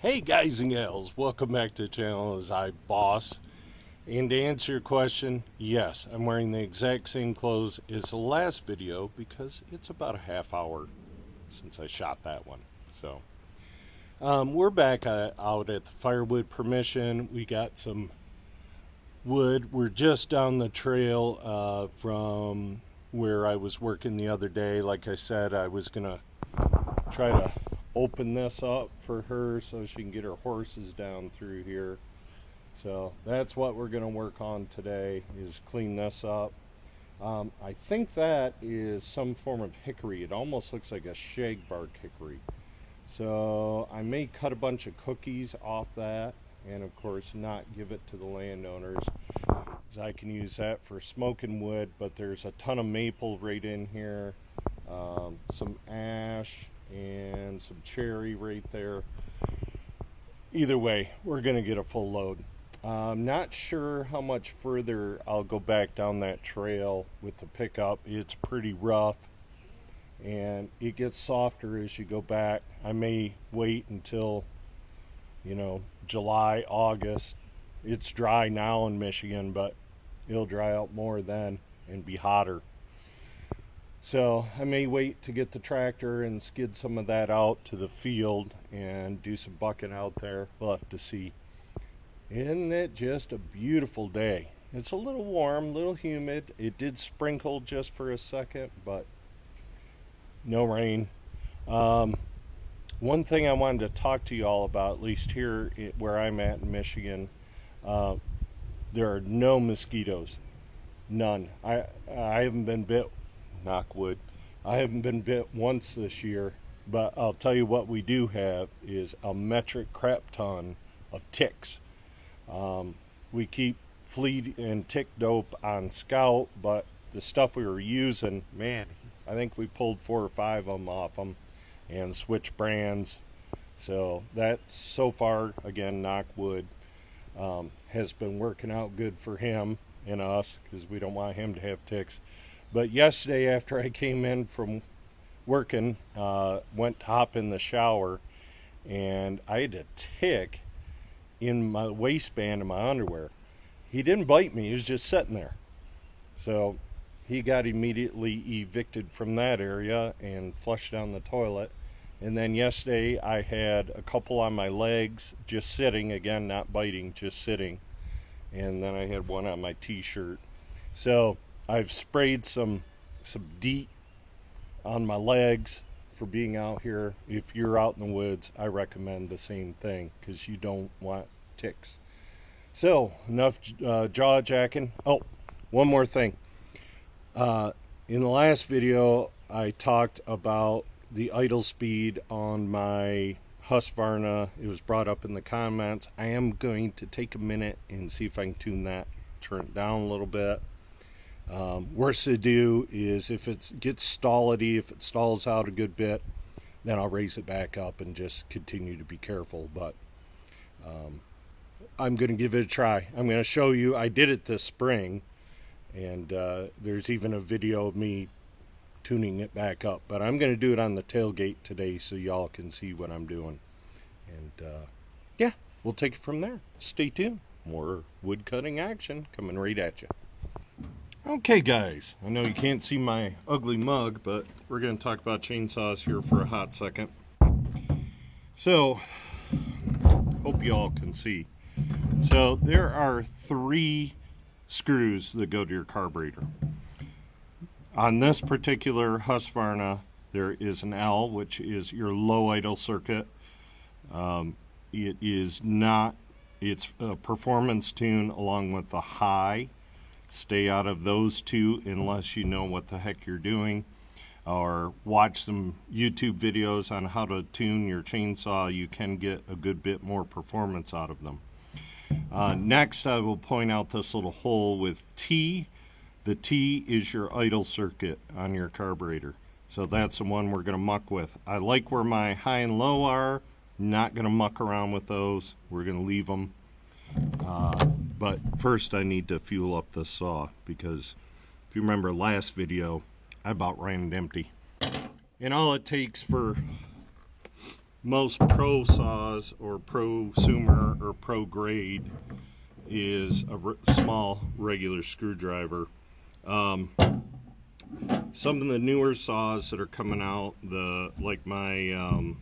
Hey guys and gals, welcome back to the channel as Boss. And to answer your question, yes, I'm wearing the exact same clothes as the last video because it's about a half hour since I shot that one. So, we're back out at the Firewood Permission. We got some wood. We're just down the trail from where I was working the other day. Like I said, I was going to try to open this up for her so she can get her horses down through here. So that's what we're going to work on today, is clean this up. I think that is some form of hickory. It almost looks like a shag bark hickory. So I may cut a bunch of cookies off that and of course not give it to the landowners, as I can use that for smoking wood. But there's a ton of maple right in here, some ash and some cherry right there. Either way, we're going to get a full load. I'm not sure how much further I'll go back down that trail with the pickup. It's pretty rough and it gets softer as you go back. I may wait until, July, August. It's dry now in Michigan, but it'll dry out more then and be hotter. So I may wait to get the tractor and skid some of that out to the field and do some bucking out there. We'll have to see. Isn't it just a beautiful day? It's a little warm, a little humid. It did sprinkle just for a second, but no rain. One thing I wanted to talk to you all about, at least here where I'm at in Michigan, there are no mosquitoes. None. I haven't been bit. Knock wood. I haven't been bit once this year, but I'll tell you what we do have is a metric crap ton of ticks. We keep flea and tick dope on Scout, but the stuff we were using, man, I think we pulled 4 or 5 of them off them and switched brands. So that, so far, again, knock wood, has been working out good for him and us, because we don't want him to have ticks. But yesterday, after I came in from working, went to hop in the shower, and I had a tick in my waistband of my underwear. He didn't bite me, he was just sitting there. So he got immediately evicted from that area and flushed down the toilet. And then yesterday I had a couple on my legs, just sitting, again, not biting, just sitting. And then I had one on my t-shirt. So I've sprayed some DEET on my legs for being out here. If you're out in the woods, I recommend the same thing, because you don't want ticks. So enough jaw jacking. Oh, one more thing. In the last video, I talked about the idle speed on my Husqvarna. It was brought up in the comments. I am going to take a minute and see if I can tune that, turn it down a little bit. Worst to do is if it gets stallity, if it stalls out a good bit, then I'll raise it back up and just continue to be careful. But I'm going to give it a try. I'm going to show you. I did it this spring, and there's even a video of me tuning it back up. But I'm going to do it on the tailgate today so y'all can see what I'm doing. And yeah, we'll take it from there. Stay tuned. More wood cutting action coming right at you. Okay guys, I know you can't see my ugly mug, but we're going to talk about chainsaws here for a hot second. So, hope you all can see. So there are 3 screws that go to your carburetor. On this particular Husqvarna, there is an L, which is your low idle circuit. It is not, it's a performance tune along with the high. Stay out of those 2 unless you know what the heck you're doing, or watch some YouTube videos on how to tune your chainsaw. You can get a good bit more performance out of them. Next, I will point out this little hole with T. The T is your idle circuit on your carburetor. So that's the one we're going to muck with. I like where my high and low are. Not going to muck around with those. We're going to leave them. But first I need to fuel up this saw, because if you remember last video, I about ran it empty. And all it takes for most pro saws or prosumer or pro grade is a small regular screwdriver. Some of the newer saws that are coming out, like my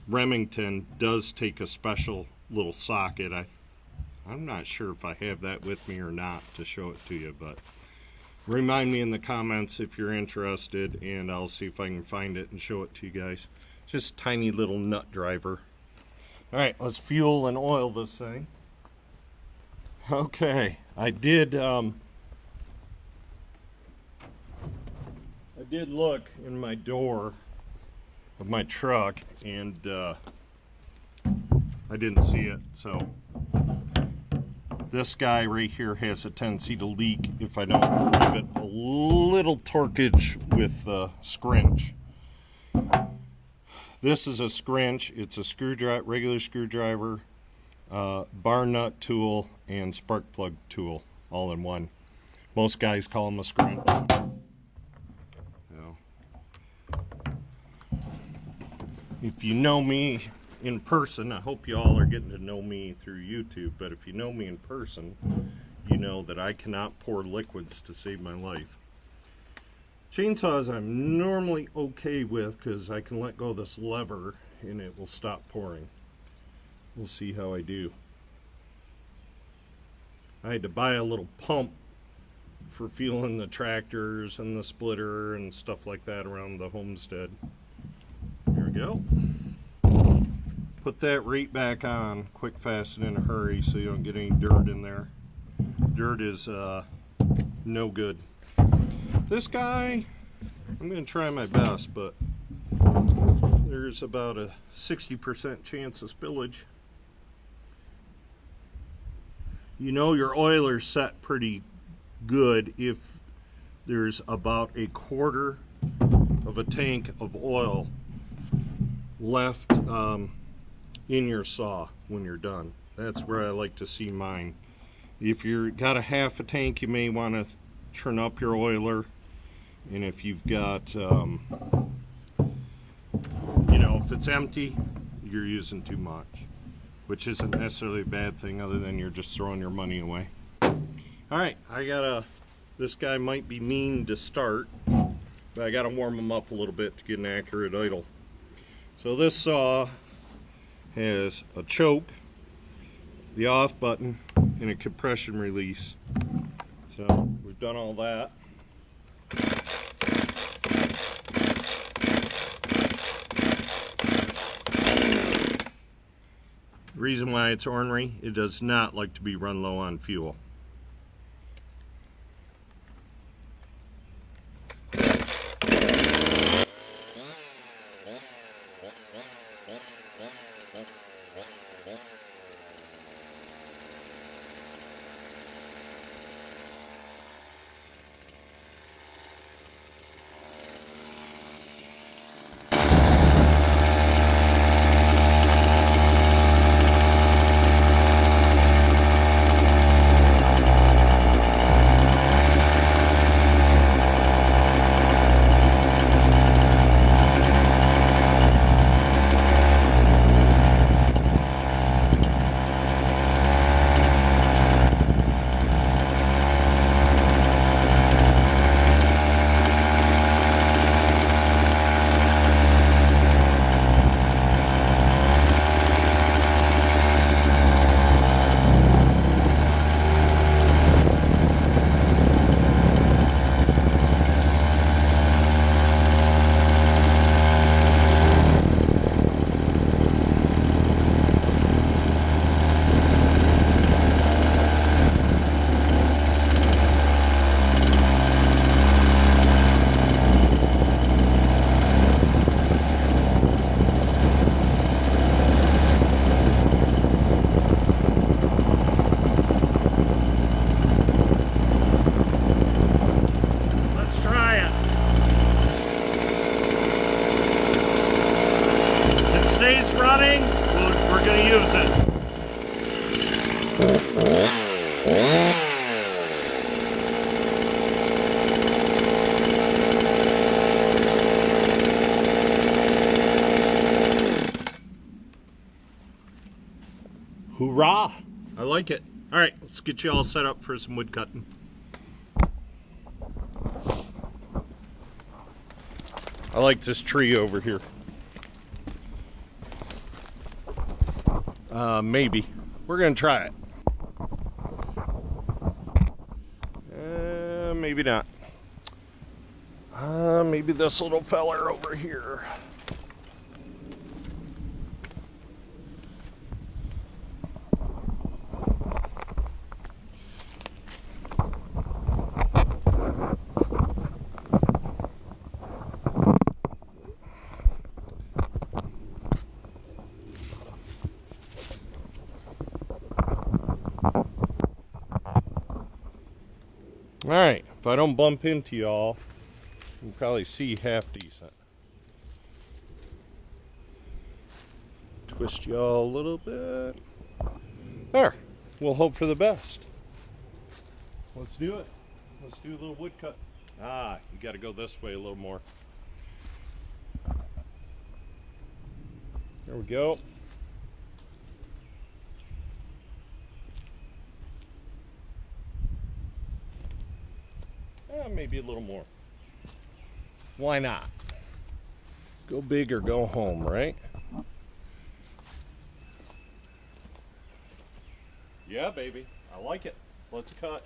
Remington does take a special little socket. I'm not sure if I have that with me or not to show it to you, but remind me in the comments if you're interested, and I'll see if I can find it and show it to you guys. Just tiny little nut driver. Alright, let's fuel and oil this thing. Okay, I did look in my door of my truck, and I didn't see it. So this guy right here has a tendency to leak if I don't give it a little torquage with the scrinch. This is a scrinch. It's a screwdriver, regular screwdriver, bar nut tool, and spark plug tool all in one. Most guys call them a scrinch. If you know me in person, I hope you all are getting to know me through YouTube, but if you know me in person, you know that I cannot pour liquids to save my life. Chainsaws I'm normally okay with because I can let go of this lever and it will stop pouring. We'll see how I do. I had to buy a little pump for fueling the tractors and the splitter and stuff like that around the homestead. Here we go. Put that right back on quick, fast, and in a hurry so you don't get any dirt in there. Dirt is no good. This guy, I'm going to try my best, but there's about a 60% chance of spillage. You know your oiler's set pretty good if there's about a quarter of a tank of oil left in your saw when you're done. That's where I like to see mine. If you've got a half a tank, you may want to turn up your oiler, and if you've got you know, if it's empty, you're using too much, which isn't necessarily a bad thing other than you're just throwing your money away. Alright, this guy might be mean to start, but I gotta warm him up a little bit to get an accurate idle. So this saw has a choke, the off button, and a compression release. So we've done all that. The reason why it's ornery, it does not like to be run low on fuel. Stays running, we're going to use it. Hoorah! I like it. All right, let's get you all set up for some wood cutting. I like this tree over here. Maybe. We're gonna try it. Maybe not. Maybe this little feller over here. Alright, if I don't bump into y'all, you can probably see half decent. Twist y'all a little bit. There, we'll hope for the best. Let's do it. Let's do a little wood cut. Ah, you gotta go this way a little more. There we go. Maybe a little more. Why not? Go big or go home, right? Yeah, baby. I like it. Let's cut.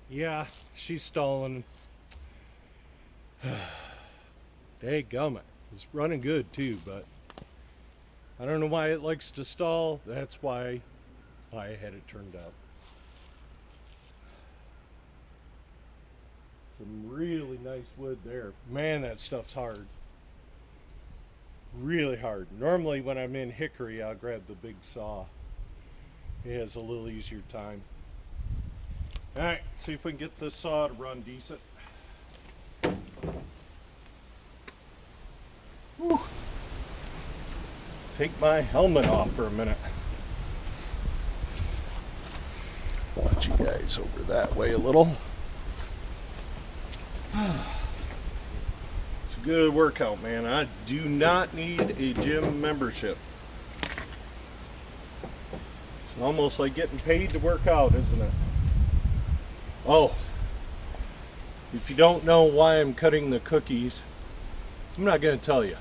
Yeah, she's stalling. Dadgummit. It's running good too, but I don't know why it likes to stall. That's why I had it turned up. Some really nice wood there. Man, that stuff's hard. Really hard. Normally when I'm in hickory, I'll grab the big saw. It has a little easier time. Alright, see if we can get this saw to run decent. Whew. Take my helmet off for a minute. Watch you guys over that way a little. It's a good workout, man. I do not need a gym membership. It's almost like getting paid to work out, isn't it? Oh, if you don't know why I'm cutting the cookies, I'm not going to tell you.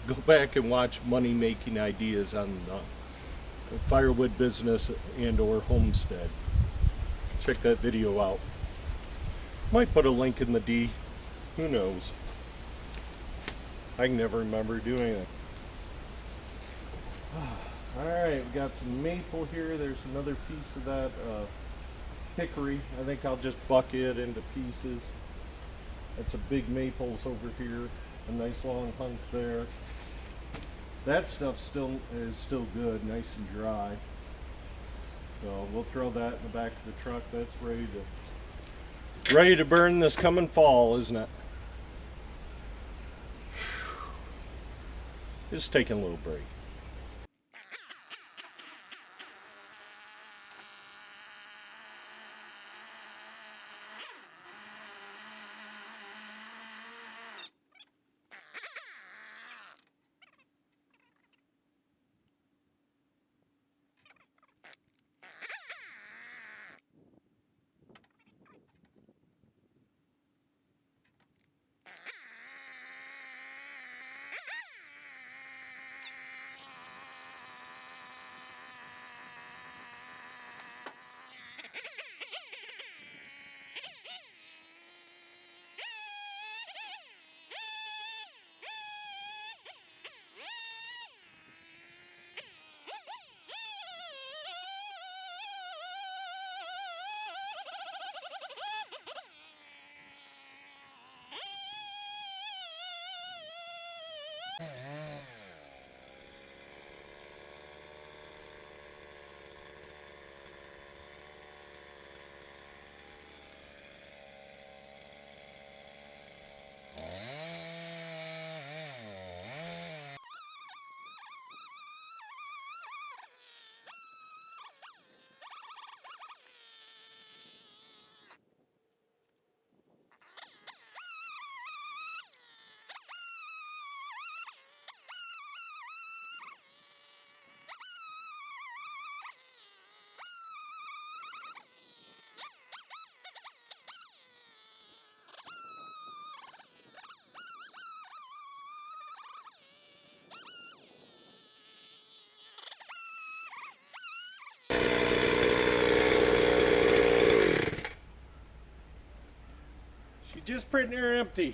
Go back and watch Money Making Ideas on the Firewood business and or homestead. Check that video out. Might put a link in the D. Who knows? I can never remember doing it. Alright, we got some maple here. There's another piece of that hickory. I think I'll just buck it into pieces. That's a big maples over here. A nice long hunk there. That stuff is still good, nice and dry. So we'll throw that in the back of the truck. That's ready to burn this coming fall, isn't it? Just taking a little break. Just pretty near empty.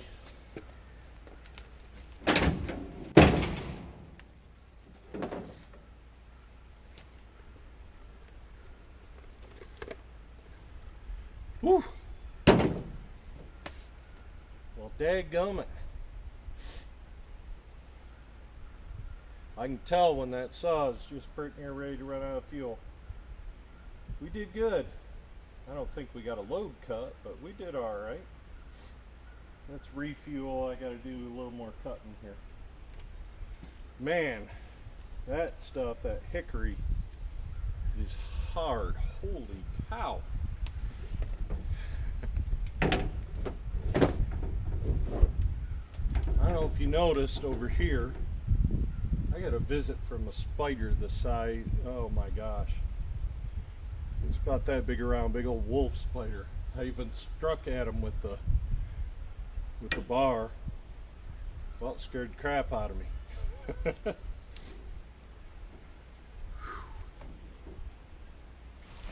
Whew. Well, dadgummit. I can tell when that saw is just pretty near ready to run out of fuel. We did good. I don't think we got a load cut, but we did all right. Let's refuel. I got to do a little more cutting here. Man, that stuff, that hickory, is hard. Holy cow. I don't know if you noticed over here, I got a visit from a spider the size, oh my gosh. It's about that big around, big old wolf spider. I even struck at him with the bar. Well, it scared the crap out of me.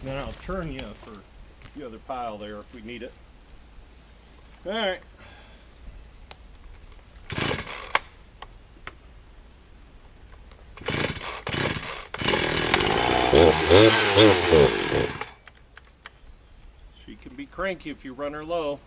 Then I'll turn you for the other pile there if we need it. All right. She can be cranky if you run her low.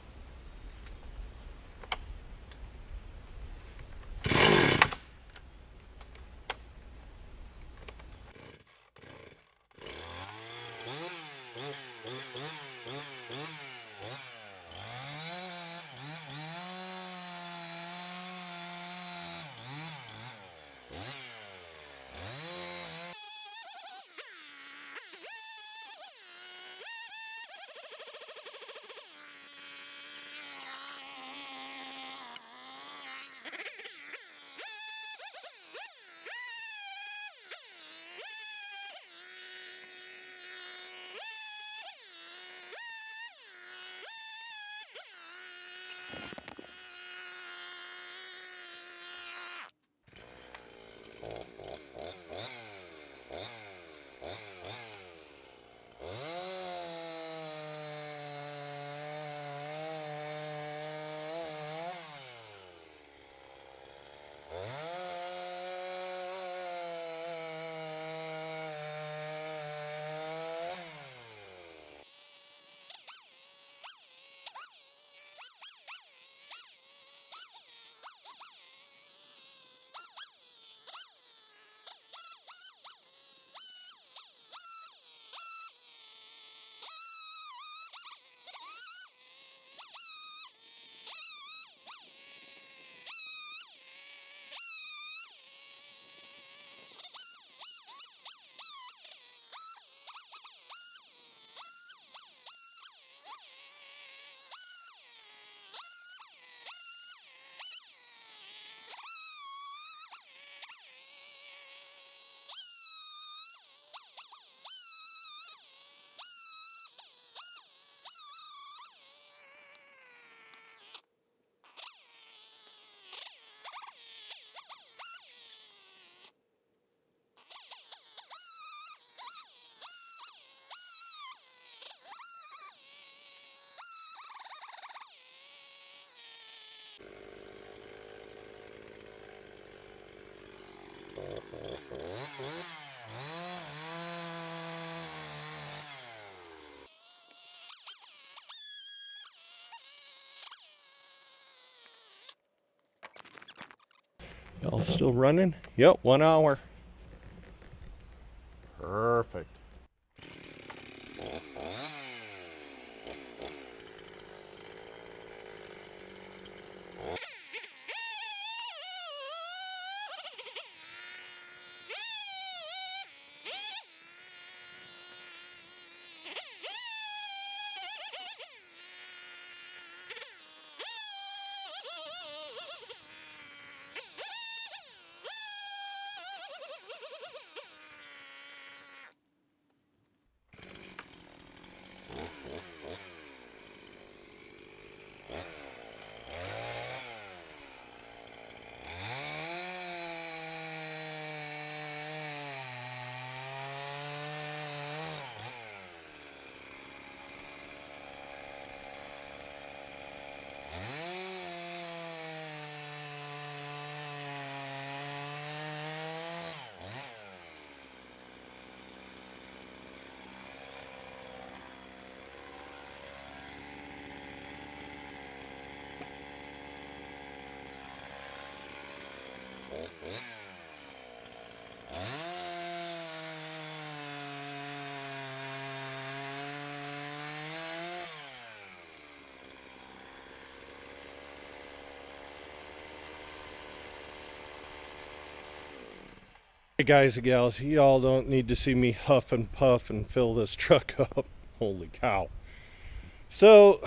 Y'all still running? Yep, 1 hour. Perfect. Hey guys and gals, y'all don't need to see me huff and puff and fill this truck up. Holy cow. So,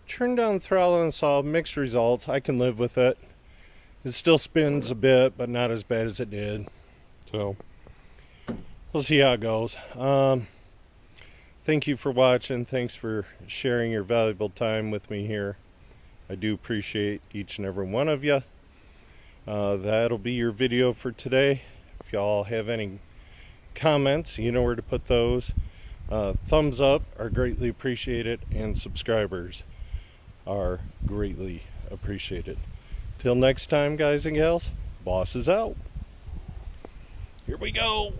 turn down the throttle and saw mixed results. I can live with it. It still spins a bit, but not as bad as it did. So, we'll see how it goes. Thank you for watching. Thanks for sharing your valuable time with me here. I do appreciate each and every one of you. That'll be your video for today. If y'all have any comments, you know where to put those. Thumbs up are greatly appreciated, and subscribers are greatly appreciated. Till next time, guys and gals, boss is out. Here we go.